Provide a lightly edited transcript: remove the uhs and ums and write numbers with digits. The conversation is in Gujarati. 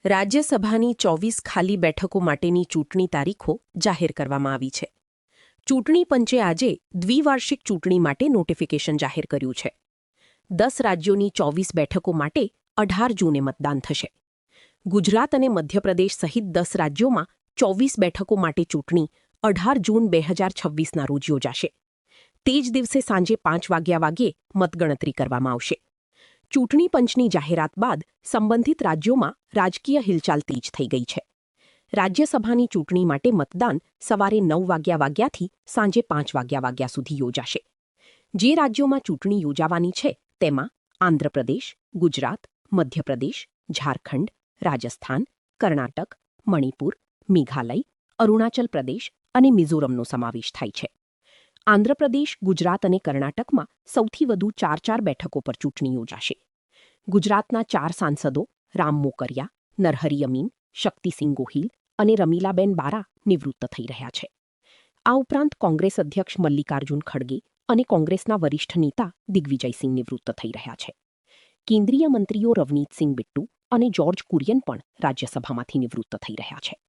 રાજ્યસભાની 24 ખાલી બેઠકો માટેની ચૂંટણી તારીખો જાહેર કરવામાં આવી છે. ચૂંટણી પંચે આજે દ્વિવાર્ષિક ચૂંટણી માટે નોટિફિકેશન જાહેર કર્યું છે. 10 રાજ્યોની 24 બેઠકો માટે 18 જૂને મતદાન થશે. ગુજરાત અને મધ્યપ્રદેશ સહિત 10 રાજ્યોમાં 24 બેઠકો માટે ચૂંટણી 18 જૂન 2026ના રોજ યોજાશે. તે જ દિવસે સાંજે 5 વાગ્યે મતગણતરી કરવામાં આવશે. ચૂંટણી પંચની જાહેરાત બાદ સંબંધિત રાજ્યોમાં રાજકીય હિલચાલ તેજ થઈ ગઈ છે. રાજ્યસભાની ચૂંટણી માટે મતદાન સવારે 9 વાગ્યાથી સાંજે 5 વાગ્યા સુધી યોજાશે. જે રાજ્યોમાં ચૂંટણી યોજાવાની છે તેમાં આંધ્રપ્રદેશ, ગુજરાત, મધ્યપ્રદેશ, ઝારખંડ, રાજસ્થાન, કર્ણાટક, મણિપુર, મેઘાલય, અરુણાચલ પ્રદેશ અને મિઝોરમનો સમાવેશ થાય છે. આંધ્રપ્રદેશ, ગુજરાત અને કર્ણાટકમાં સૌથી વધુ 4 બેઠકો પર ચૂંટણી યોજાશે. ગુજરાતના 4 સાંસદો રામ મોકરિયા, નરહરી અમીન, શક્તિસિંહ ગોહિલ અને રમીલાબેન બારા નિવૃત્ત થઈ રહ્યા છે. આ ઉપરાંત કોંગ્રેસ અધ્યક્ષ મલ્લિકાર્જુન ખડગે અને કોંગ્રેસના વરિષ્ઠ નેતા દિગ્વિજયસિંહ નિવૃત્ત થઈ રહ્યા છે. કેન્દ્રીય મંત્રીઓ રવનીતસિંહ બિટ્ટુ અને જ્યોર્જ કુરિયન પણ રાજ્યસભામાંથી નિવૃત્ત થઈ રહ્યા છે.